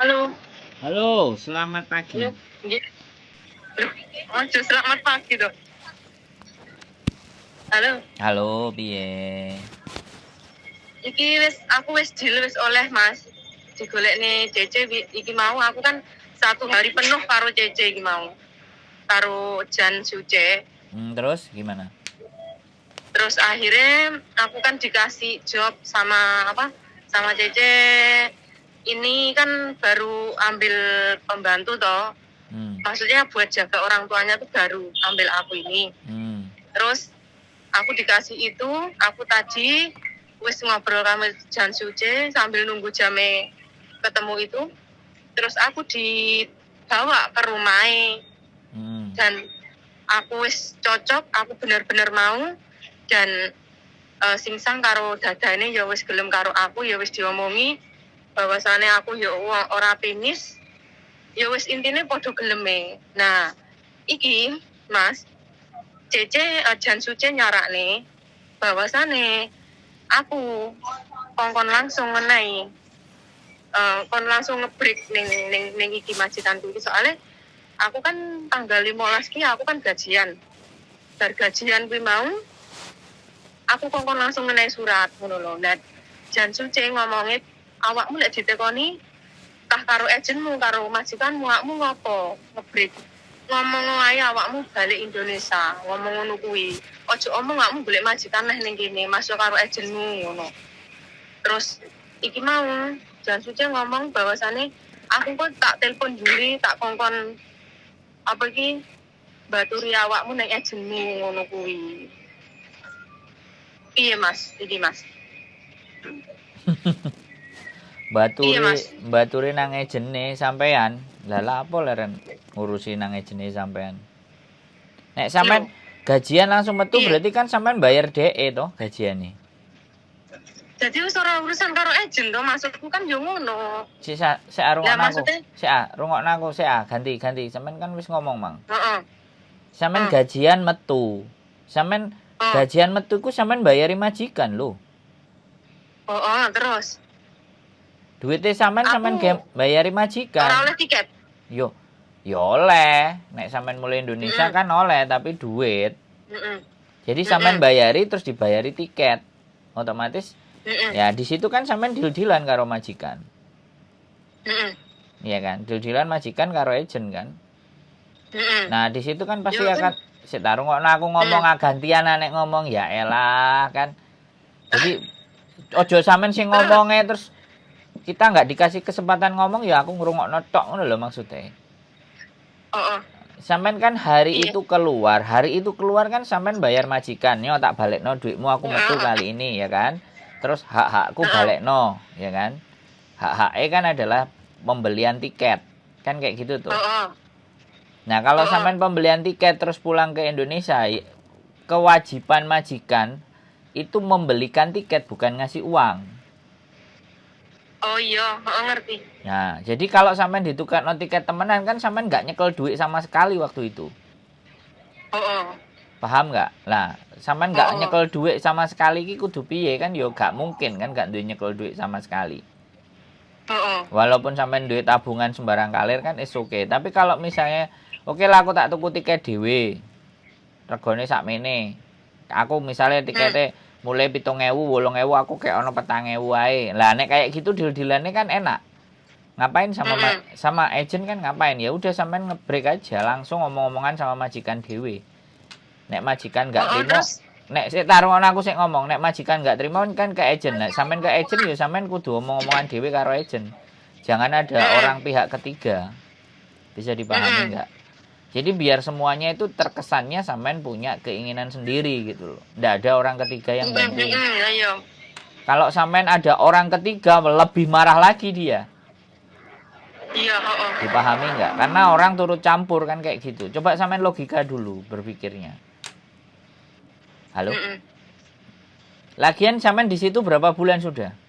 Halo. Halo, selamat pagi. Halo. Nggih. Loh, ojo selamat pagi dong. Halo. Halo, piye? Iki aku wis deal wis oleh Mas. Digolekne Cece iki mau aku kan 1 hari penuh karo Cece iki mau. Karo Jan Suce. Terus gimana? Terus akhirnya aku kan dikasih job sama sama Cece. Ini kan baru ambil pembantu toh. Maksudnya buat jaga orang tuanya tuh baru ambil aku ini. Terus aku dikasih itu, aku tadi wis ngobrol sama Jan Suce sambil nunggu jamnya ketemu itu. Terus aku dibawa ke rumahnya. Dan aku wis cocok, aku bener-bener mau. Dan singsang karo dadane ya wis gelem karo aku, ya wis diomongi bahwasane aku ya ora penis. Ya wis intine padha geleme. Nah, iki Mas, Cece Jan Suce nyarakne bahwasane aku kongkon langsung ngenai kon langsung ngebreak ning iki majikanku iki soalnya aku kan tanggal 15 ki aku kan gajian. Bar gajian kuwi mau aku kongkon langsung ngenai surat ngono lho. Nah, Jan Suce ngomongnya awakmu lek ditekoni tah karo ejenmu karo majikanmu awakmu ngopo ngebreak. Ngomong ae awakmu balik Indonesia, ngomong ngono kuwi. Ojo omong awakmu golek majikan neh ning kene, masuk karo ejenmu ngono. Terus iki mau Jan Suce ngomong bahwasane aku kok tak telepon Juri, tak kongkon apa iki baturi awakmu ning ejenmu ngono kuwi. Piye Mas? Iki Mas. Baturi nang ejene sampean. Lah apa leren ngurusi nang ejene sampean? Nek sampean gajian langsung metu berarti kan sampean bayar DE toh gajiane. Jadi wis ora urusan karo ejen to, maksudku kan yo ngono. Sik rungokno aku. Rungokno aku ganti. Sampean kan wis ngomong, Mang. Heeh. Sampean gajian metu. Sampean gajian metu ku sampean bayari majikan lho. Terus. Duitnya sampean bayari majikan. Ora oleh tiket. Yo oleh. Nek sampean mulai Indonesia kan oleh tapi duit. Jadi sampean bayari terus dibayari tiket. Otomatis ya di situ kan sampean deal-dealan karo majikan. Iya kan? Deal-dealan majikan karo agent kan. Nah, di situ kan pasti akan setarung kok aku ngomong gantian nek ngomong ya elah kan. Jadi ojo sampean sing ngomongnya terus kita nggak dikasih kesempatan ngomong ya aku ngrungokno tok ngono lho maksudnya. Sampean kan hari itu keluar kan sampean bayar majikan, yo tak balekno duitmu aku metu kali ini ya kan. Terus hak-hakku balekno ya kan. Hak-hake kan adalah pembelian tiket. Kan kayak gitu tuh. Nah, kalau sampean pembelian tiket terus pulang ke Indonesia, kewajiban majikan itu membelikan tiket bukan ngasih uang. Oh iya, ngerti. Nah, jadi kalau sampean ditukar tiket temenan kan sampean nggak nyekel duit sama sekali waktu itu. Paham nggak? Lah, sampean nggak nyekel duit sama sekali iki kudu piye kan yo nggak mungkin kan nggak duwe nyekel duit sama sekali. Walaupun sampean duit tabungan sembarang kalir kan is okay. Tapi kalau misalnya oke lah aku tak tuku tiket dhewe. Regane sakmene. Aku misalnya tiketnya mulai 7.000, 8.000 aku kayak ono 4.000 ae. Lah nek kayak gitu deal-dealane kan enak. Ngapain sama agent kan ngapain? Ya udah sampean ngebreak aja langsung ngomong-ngomongan sama majikan dhewe. Nek majikan enggak terima, nek sik taruhan aku sik ngomong, nek majikan enggak terima kan ke agent. Nek sampean ke agent ya sampean kudu omong-omongan dhewe karo agent. Jangan ada orang pihak ketiga. Bisa dipahami enggak? Jadi biar semuanya itu terkesannya sampean punya keinginan sendiri gitu loh. Nggak ada orang ketiga yang bantuin. Kalau sampean ada orang ketiga lebih marah lagi dia. Iya, Dipahami nggak? Karena orang turut campur kan kayak gitu. Coba sampean logika dulu berpikirnya. Halo? Lagian sampean di situ berapa bulan sudah?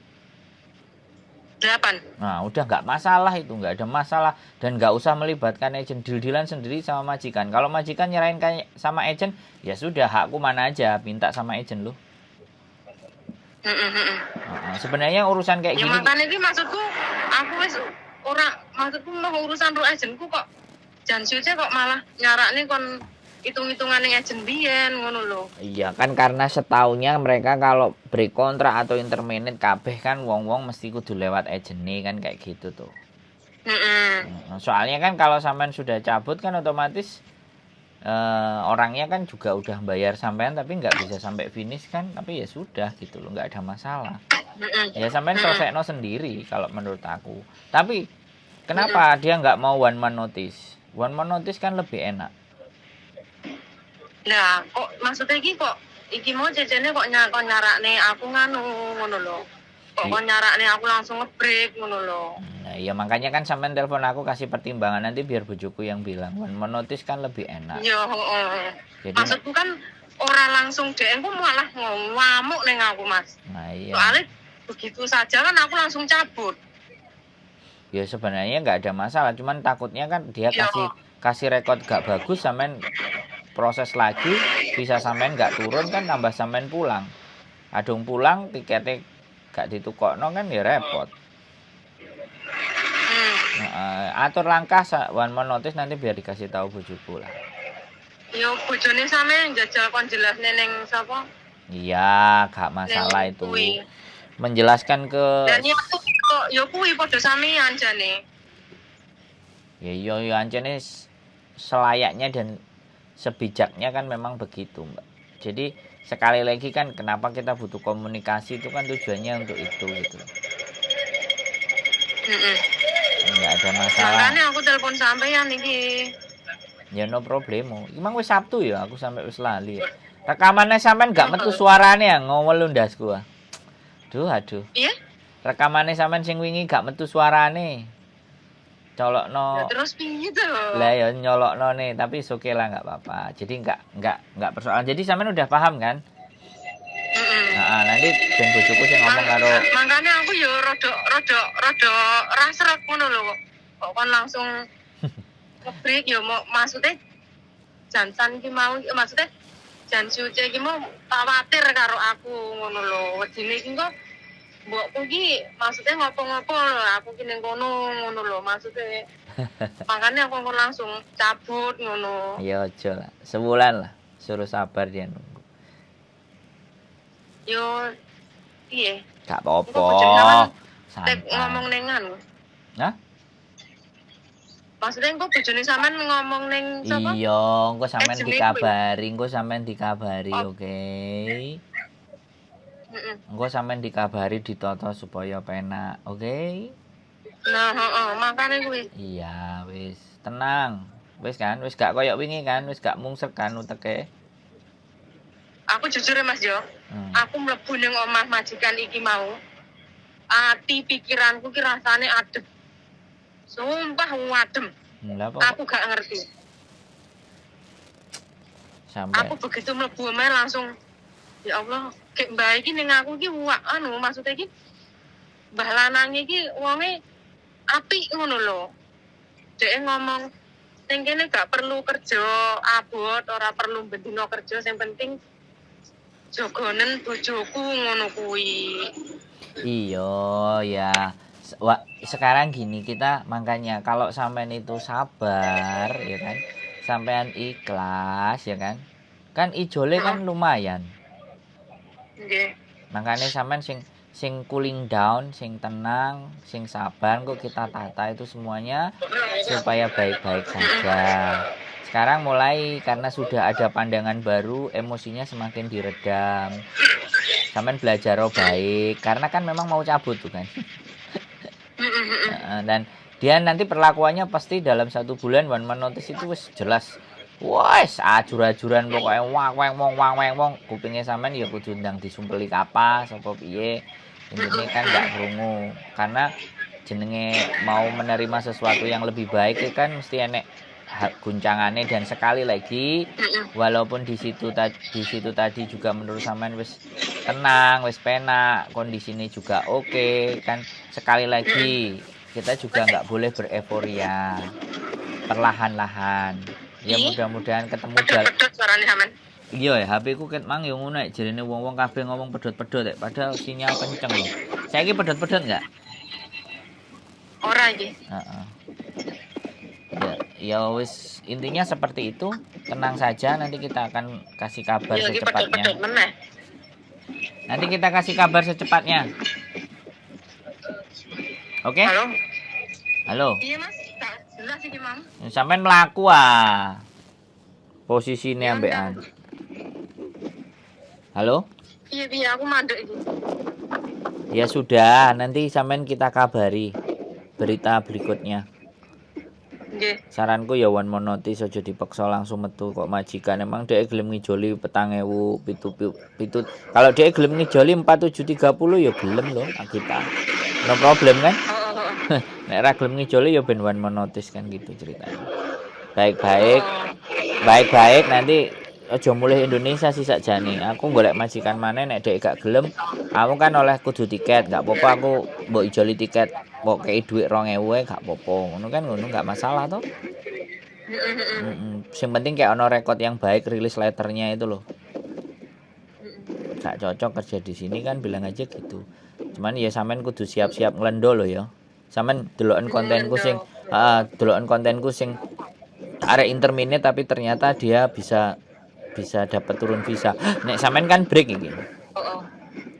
8. Nah, udah nggak masalah itu, nggak ada masalah dan nggak usah melibatkan agent, deal-dealan sendiri sama majikan. Kalau majikan nyerahin sama agent, ya sudah hakku mana aja, minta sama agent loh. Sebenarnya urusan kayak ya, gini. Makanya ini maksudku, aku wis maksudku mau urusan ro agenku kok jan suce kok malah nyarakne kon hitung-hitungan yang agent biyen ngono lho. Iya kan karena setaunya mereka kalau break kontrak atau interminate kabeh kan wong-wong mesti kudu lewat agent kan kayak gitu tuh. Soalnya kan kalau sampean sudah cabut kan otomatis orangnya kan juga udah bayar sampean tapi nggak bisa sampai finish kan, tapi ya sudah gitu loh, nggak ada masalah. Ya sampean selesaino sendiri kalau menurut aku. Tapi kenapa dia nggak mau one man notice? One man notice kan lebih enak. Nah, kok maksudnya iki mau jejene kok nyarakne aku ngono lho. Kok nyarakne aku langsung nge-break ngono lho. Nah, ya makanya kan sampean telepon aku kasih pertimbangan nanti biar bojoku yang bilang. One man notice kan lebih enak. Iya, Jadi maksudku kan orang langsung DM ku malah ngamuk ning aku, Mas. Nah, iya. Soalnya begitu saja kan aku langsung cabut. Ya sebenarnya nggak ada masalah, cuman takutnya kan dia kasih rekod gak bagus, sampean proses lagi bisa sampean nggak turun kan tambah sampean pulang. Adung pulang tiketnya gak ditukokno kan ya repot. Atur langkah one man notice nanti biar dikasih tahu bojoku lah. Yo bojone sampean jajal kon jelasne ning sapa? Iya, gak masalah itu. Menjelaskan ke dan yo kuwi padha sampean jane. Ya yo ancene selayaknya dan sebijaknya kan memang begitu, Mbak. Jadi sekali lagi kan kenapa kita butuh komunikasi itu kan tujuannya untuk itu gitu. Enggak ada masalah. Makanya aku telepon sampean iki. Ya no problemo. Emang wis Sabtu ya, aku sampai wis lali. Rekamannya sampean gak metu suarane ya ngomel ndasku. Aduh. Iya? Rekamannya sampean sing wingi gak metu suarane. Colokno. Ya, terus piye to? Lah ya nyolokno nih, tapi oke lah enggak apa-apa. Jadi enggak persoalan. Jadi sampean udah paham kan? Nah, nanti ben bojoku sing ngomong karo. Makanya aku yo rada rasrek ngono lho kok kon langsung nge-break yo maksudnya jansan iki mau maksudnya jan suci iki mau khawatir karo aku ngono lho. Wedine iki kok mbokku iki maksudnya ngopo-ngopo lho aku ki ning kono ngono lho maksudnya. Makanya aku langsung cabut ngono. Ya aja lah. Sebulan lah. Suruh sabar dia nunggu. Yo piye? Gak apa-apa. Santai. Ngomong nengan. Hah? Maksudnya engko bojone sampean ngomong ning sapa? Iya, engko sampean dikabari, oke. Engko sampean dikabari ditoto supaya penak, oke? Nah, makane kuwi. Iya, wis, tenang. Wis kan, wis gak koyo wingi kan, wis gak mungsek kan uteke. Aku jujur ya Mas Jo, aku mlebu ning omah majikan iki mau. Ati pikiranku ki rasane adem. Sumpah adem. Aku gak ngerti. Sampai. Aku begitu mlebu omah langsung ya Allah, kayak mbah iki ning aku ki maksudnya iki mbah lanang iki wonge apik ngono lho. Dhek ngomong ning kene gak perlu kerja abot, ora perlu bendino kerja, sing penting jogonen bojoku ngono kuwi. Iya ya. Sekarang gini kita makanya kalau sampean itu sabar ya kan, sampean ikhlas ya kan, kan ijole kan lumayan. Nggih. Makanya sampean sing cooling down, sing tenang, sing sabar kok kita tata itu semuanya supaya baik-baik saja. Sekarang mulai karena sudah ada pandangan baru, emosinya semakin diredam. Sampean belajar baik karena kan memang mau cabut tuh kan. Dan dia nanti perlakuannya pasti dalam 1 bulan one man notice itu wis jelas. Wes ajur-ajuran pokoknya wang kupingnya sampean ya kudu ndang disumpeli kapas apa piye. Ini kan gak krungu karena jenenge mau menerima sesuatu yang lebih baik kan mesti enek guncangannya. Dan sekali lagi walaupun di situ tadi juga menurut sampean wis tenang, wis penak, kondisinya juga oke kan, sekali lagi kita juga nggak boleh bereforia, perlahan-lahan ya, mudah-mudahan ketemu jalan. Iya ya, HP ku ket mang yo ngono nek jarene wong-wong kabeh ngomong pedhot-pedhot padahal sinyal kenceng lho. Saiki pedhot-pedhot enggak? Ora iki. Ya wis, intinya seperti itu. Tenang saja, nanti kita akan kasih kabar secepatnya. Nanti kita kasih kabar secepatnya. Oke? Halo. Iya Mas, tak jelas iki Mam. Sampean mlaku posisinya ambekan. Halo? Iya, aku mandek iki. Ya sudah, nanti sampean kita kabari berita berikutnya. Nggih. Saranku ya wan monotis aja dipaksa langsung metu kok majikan. Emang dhek gelem ngijoli 4.000 pitu. Kalau dhek gelem ngijoli 4730 ya gelem loh kita. No problem kan? Nek ra gelem ngijoli ya ben wan monotis kan gitu ceritanya. Baik-baik nanti aja mulih Indonesia sih sakjane. Aku golek majikan maneh nek dhek gak gelem. Kamu kan oleh kudu tiket, gak apa-apa aku mbok ijoli tiket. Mbok kei duit 2.000 gak apa-apa. Ngono kan ngono gak masalah toh. Yang penting kayak ono rekod yang baik rilis letternya itu loh. Gak cocok kerja di sini kan bilang aja gitu. Cuman ya sampean kudu siap-siap nglendo loh ya. Sampean deloken kontenku sing arek intermediate tapi ternyata dia bisa dapat turun visa. Nek sampean kan break iki.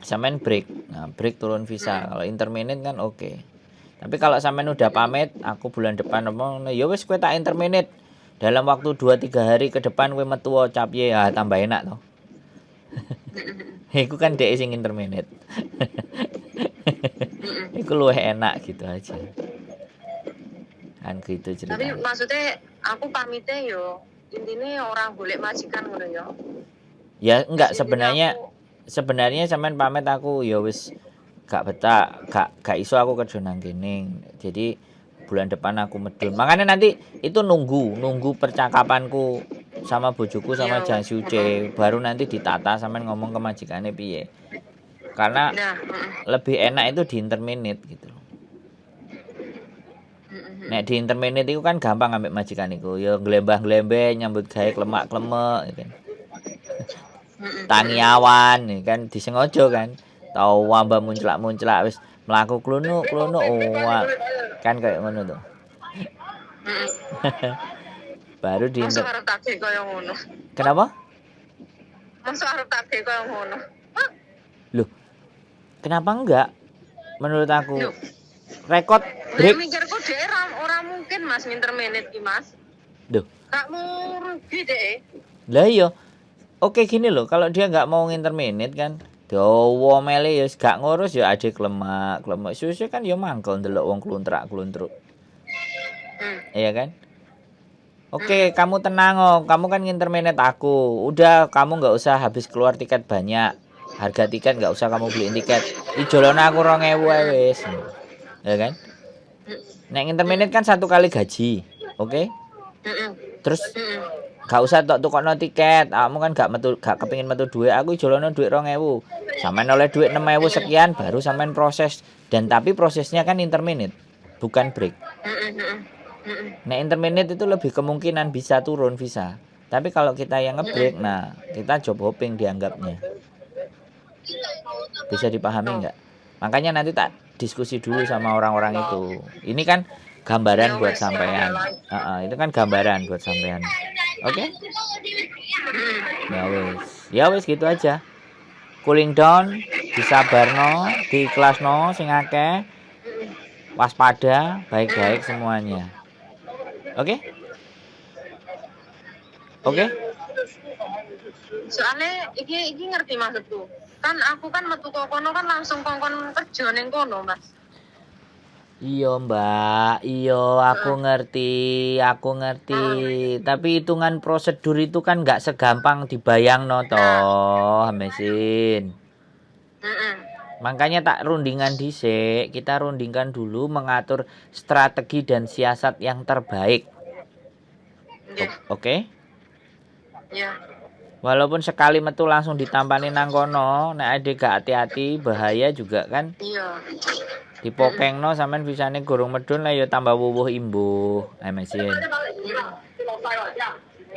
Sampean break. Nah, break turun visa. Kalau intermediate kan oke. Tapi kalau sampean udah pamit, aku bulan depan ngomong, ya wis kowe tak intermediate. Dalam waktu 2-3 hari ke depan kowe metu capye ya tambah enak toh. Iku kan dhek sing intermediate. Iku luwih enak gitu aja. Kan gitu cerita. Tapi maksudnya aku pamitnya yo intinya orang golek majikan ngono yo. Ya enggak, sebenarnya sampean pamit aku ya wis gak betah, gak iso aku kerja nang kene. Jadi bulan depan aku medun. Makanya nanti itu nunggu percakapanku sama bojoku sama Jang Suce, baru nanti ditata sampean ngomong ke majikane piye. Karena lebih enak itu di interminute gitu loh. Nek di interminute itu kan gampang ambek majikan iku. Ya glembah-glembeh nyambut gawe klemak-klemek gitu. Tangi awan kan disengaja kan. Tau wamba munclak-munclak wis mlaku klunuk kan kayak ngono tuh. Baru di Masuk arep tak kaya ngono. Kenapa? Masuk arep tak kaya ngono. Loh. Kenapa enggak? Menurut aku rekod break. Mikirku dhek ora mungkin Mas interminute iki Mas. Duh. Gak mau rugi dhek. Lah iya. Oke gini loh, kalau dia nggak mau interminute kan, dawa mele ya gak ngurus ya ade klemak. Susu kan ya mangkel ndelok wong kluntrak-kluntruk. Iya kan? Oke, kamu tenang oh, kamu kan interminate aku. Udah kamu nggak usah habis keluar tiket banyak. Harga tiket nggak usah kamu beliin tiket. Ijolone aku 2.000 wis. Ya kan? Nek interminate kan 1 kali gaji. Oke? Terus gak usah tukokno tiket. Kamu kan gak kepengin metu duit. Aku ijolone duit 2.000. Sampeyan oleh duit 6.000 sekian baru sampeyan proses. Dan tapi prosesnya kan interminate, bukan break. Nah, interminate itu lebih kemungkinan bisa turun visa. Tapi kalau kita yang ngebreak, nah kita job hopping dianggapnya. Bisa dipahami nggak? Makanya nanti tak diskusi dulu sama orang-orang itu. Ini kan gambaran buat sampean. Itu kan gambaran buat sampean. Oke? Ya wis gitu aja. Cooling down, disabarno, diikhlasno sing akeh. Waspada, baik-baik semuanya. Oke? Oke? Soalnya iki ngerti maksudku. Kan aku kan metu kono kan langsung kongkon kerja ning kono, Mas. Iya, Mbak. Iya, aku ngerti. Tapi hitungan prosedur itu kan nggak segampang dibayangno toh, Mesin. Makanya tak rundingan dhisik, kita rundingkan dulu mengatur strategi dan siasat yang terbaik. Oke? Iya. Walaupun sekali metu langsung ditampani nang kono, nek ade gak hati-hati bahaya juga kan? Iya. Dipokengno sampean visane gorong medun lah ya tambah wuwuh imbuh. Mesin.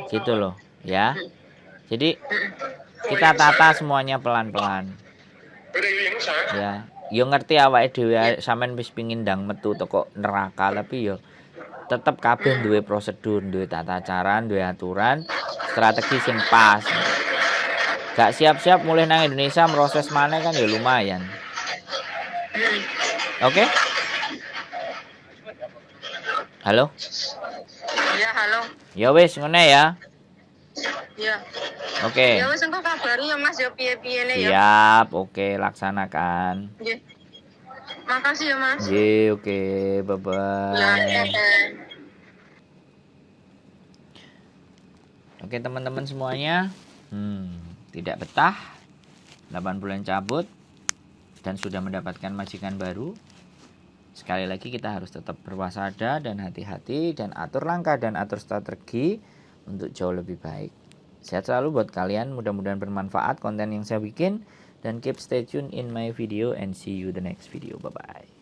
Gitu loh, ya. Jadi kita tata semuanya pelan-pelan. Ya, yo ngerti awake dhewe sampean wis pengin ndang metu teko neraka, tapi yo tetep kabeh duwe prosedur, duwe tata cara, duwe aturan, strategi sing pas. Gak siap-siap mulai nang Indonesia proses maneh kan ya lumayan. Oke? Halo? Iya, halo. Ya wis ngene ya. Iya. Oke. Ya wis engko kabari ya Mas ya piye-piyene ya. Siap, oke laksanakan. Nggih. Makasih ya Mas. Nggih, oke, bye-bye. Ya, Oke teman-teman semuanya. Tidak betah 8 bulan cabut dan sudah mendapatkan majikan baru. Sekali lagi kita harus tetap berwaspada dan hati-hati dan atur langkah dan atur strategi untuk jauh lebih baik. Sehat selalu buat kalian, mudah-mudahan bermanfaat konten yang saya bikin dan keep stay tune in my video and see you the next video. Bye bye.